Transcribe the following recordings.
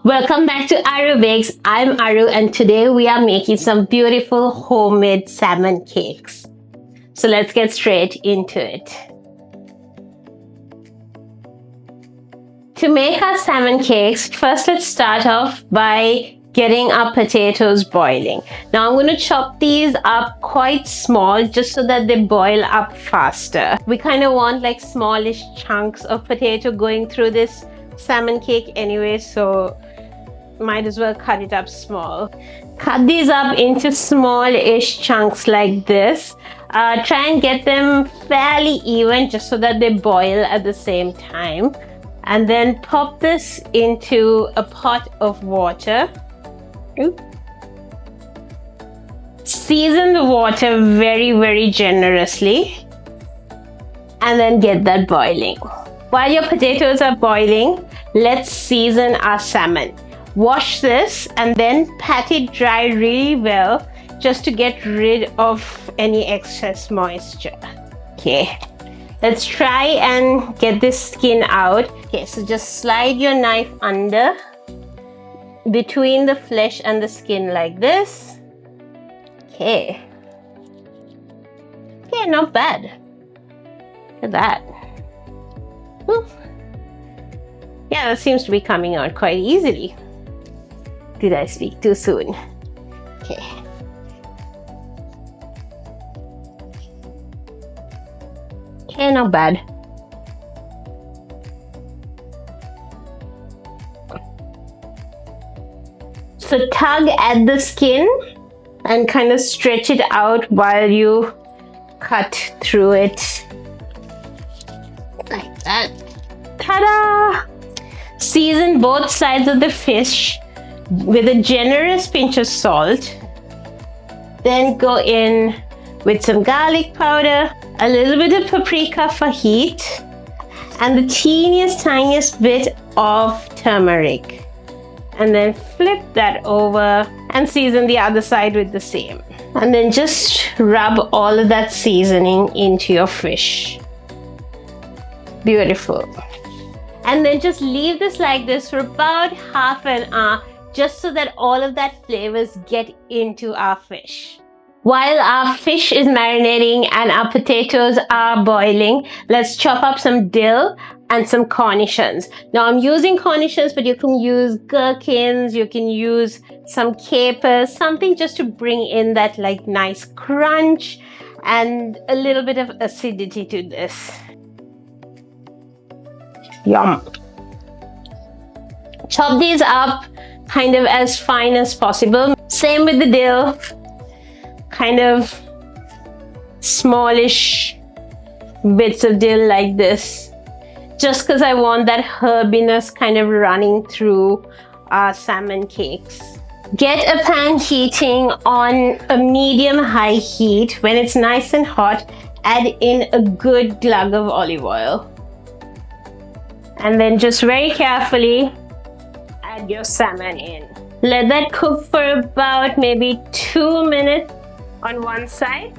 Welcome back to Arubakes. I'm Aru and today we are making some beautiful homemade salmon cakes. So let's get straight into it. To make our salmon cakes, first let's start off by getting our potatoes boiling. Now I'm going to chop these up quite small just so that they boil up faster. We kind of want like smallish chunks of potato going through this salmon cake anyway, so might as well cut it up small. Cut these up into small-ish chunks like this. Try and get them fairly even just so that they boil at the same time. And then pop this into a pot of water. Season the water very generously and then get that boiling. While your potatoes are boiling, let's season our salmon. Wash this and then pat it dry really well just to get rid of any excess moisture. Okay, let's try and get this skin out. Okay, so just slide your knife under between the flesh and the skin like this. Okay, not bad. Look at that. Yeah, that seems to be coming out quite easily. Did I speak too soon? Okay. Okay, not bad. So tug at the skin and kind of stretch it out while you cut through it. Like that. Ta-da! Season both sides of the fish with a generous pinch of salt. Then go in with some garlic powder, a little bit of paprika for heat, and the tiniest bit of turmeric. And then flip that over and season the other side with the same. And then just rub all of that seasoning into your fish. Beautiful. And then just leave this like this for about half an hour, just so that all of that flavors get into our fish. While our fish is marinating and our potatoes are boiling, let's chop up some dill and some cornichons. Now I'm using cornichons, but you can use gherkins, you can use some capers, something just to bring in that like nice crunch and a little bit of acidity to this. Yum. Chop these up kind of as fine as possible. Same with the dill, kind of smallish bits of dill like this, just because I want that herbiness kind of running through our salmon cakes. Get a pan heating on a medium-high heat. When it's nice and hot, add in a good glug of olive oil. And then just very carefully add your salmon in. Let that cook for about maybe 2 minutes on one side,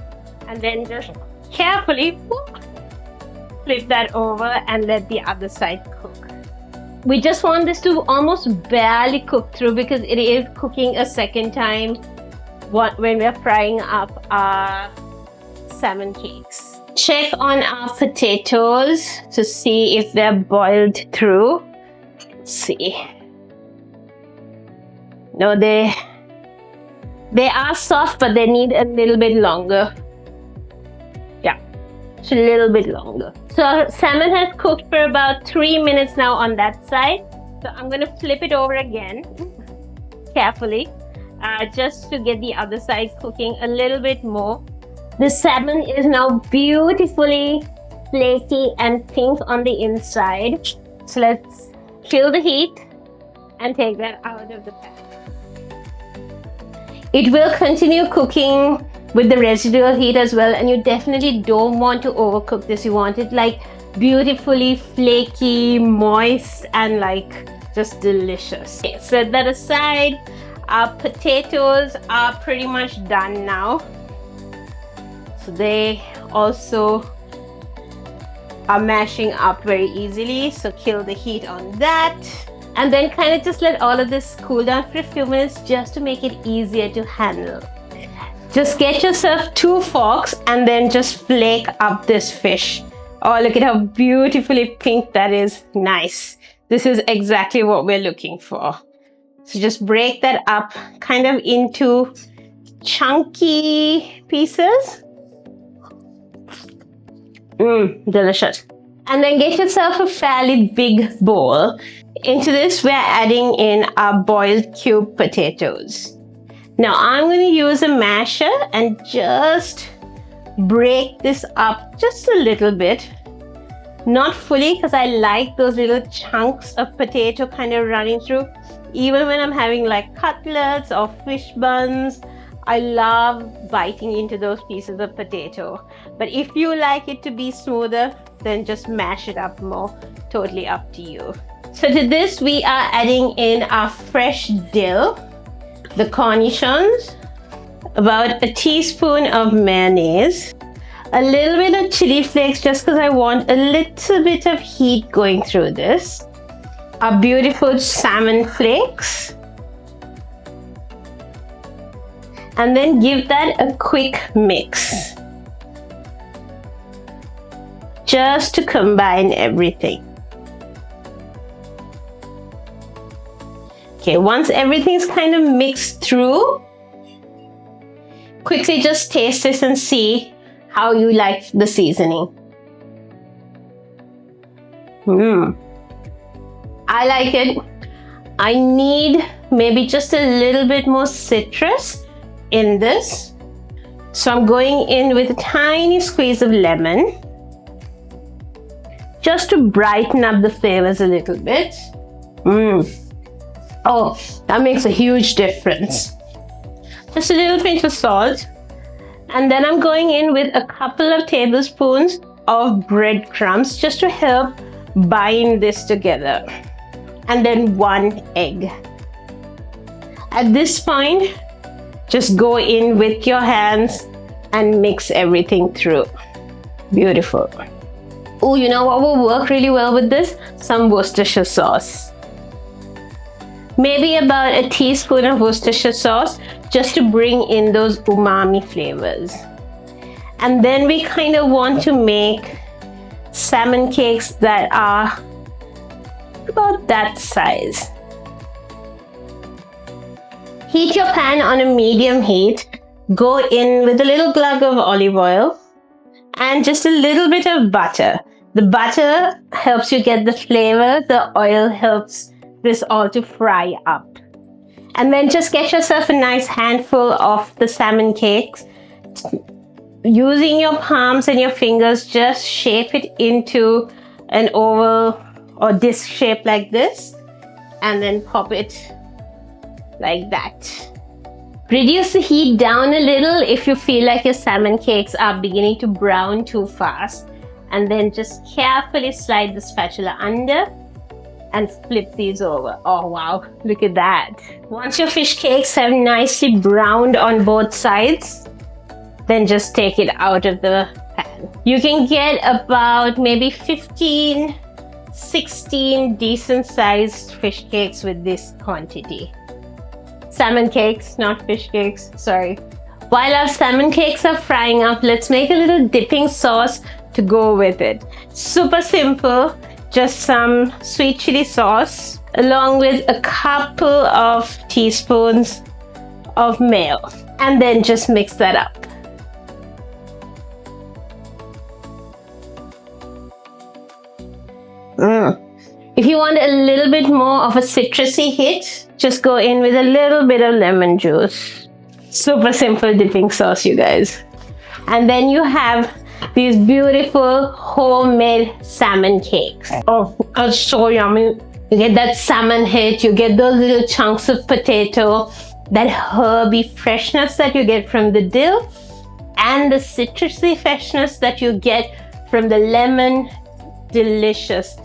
and then just carefully flip that over and let the other side cook. We just want this to almost barely cook through because it is cooking a second time when we're frying up our salmon cakes. Check on our potatoes to see if they're boiled through. Let's see. No, they are soft, but they need a little bit longer. Yeah, it's a little bit longer. So salmon has cooked for about 3 minutes now on that side. So I'm going to flip it over again carefully, just to get the other side cooking a little bit more. The salmon is now beautifully flaky and pink on the inside. So let's kill the heat and take that out of the pan. It will continue cooking with the residual heat as well, and you definitely don't want to overcook this. You want it like beautifully flaky, moist, and like just delicious. Okay, set that aside. Our potatoes are pretty much done now. So they also are mashing up very easily, so kill the heat on that. And then kind of just let all of this cool down for a few minutes just to make it easier to handle. Just get yourself 2 forks and then just flake up this fish. Oh, look at how beautifully pink that is. Nice. This is exactly what we're looking for. So just break that up kind of into chunky pieces. Delicious. And then get yourself a fairly big bowl. Into this, we're adding in our boiled cube potatoes. Now I'm going to use a masher and just break this up just a little bit. Not fully, because I like those little chunks of potato kind of running through. Even when I'm having like cutlets or fish buns, I love biting into those pieces of potato. But if you like it to be smoother, then just mash it up more. Totally up to you. So to this, we are adding in our fresh dill, the cornichons, about a teaspoon of mayonnaise, a little bit of chili flakes just because I want a little bit of heat going through this, our beautiful salmon flakes, and then give that a quick mix just to combine everything. Okay, once everything's kind of mixed through, quickly just taste this and see how you like the seasoning. I like it. I need maybe just a little bit more citrus in this. So I'm going in with a tiny squeeze of lemon just to brighten up the flavors a little bit. Oh, that makes a huge difference. Just a little pinch of salt. And then I'm going in with a couple of tablespoons of breadcrumbs just to help bind this together. And then 1 egg. At this point, just go in with your hands and mix everything through. Beautiful. Oh, you know what will work really well with this? Some Worcestershire sauce. Maybe about a teaspoon of Worcestershire sauce just to bring in those umami flavors. And then we kind of want to make salmon cakes that are about that size. Heat your pan on a medium heat. Go in with a little glug of olive oil and just a little bit of butter. The butter helps you get the flavor. The oil helps this all to fry up. And then just get yourself a nice handful of the salmon cakes. Using your palms and your fingers, just shape it into an oval or disc shape like this, and then pop it like that. Reduce the heat down a little if you feel like your salmon cakes are beginning to brown too fast, and then just carefully slide the spatula under and flip these over. Oh wow, look at that. Once your fish cakes have nicely browned on both sides, then just take it out of the pan. You can get about maybe 15, 16 decent sized fish cakes with this quantity. Salmon cakes, not fish cakes, sorry. While our salmon cakes are frying up, let's make a little dipping sauce to go with it. Super simple. Just some sweet chili sauce along with a couple of teaspoons of mayo, and then just mix that up. If you want a little bit more of a citrusy hit, just go in with a little bit of lemon juice. Super simple dipping sauce, you guys. And then you have these beautiful homemade salmon cakes. Oh, it's so yummy. You get that salmon hit, you get those little chunks of potato, that herby freshness that you get from the dill, and the citrusy freshness that you get from the lemon. Delicious.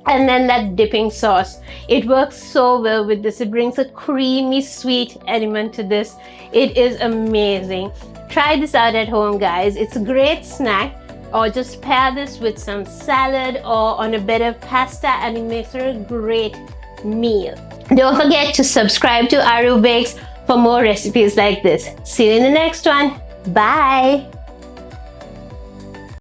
And then that dipping sauce, it works so well with this. It brings a creamy sweet element to this. It is amazing. Try this out at home, guys. It's a great snack, or just pair this with some salad or on a bed of pasta, and it makes it a great meal. Don't forget to subscribe to Arubakes for more recipes like this. See you in the next one. Bye!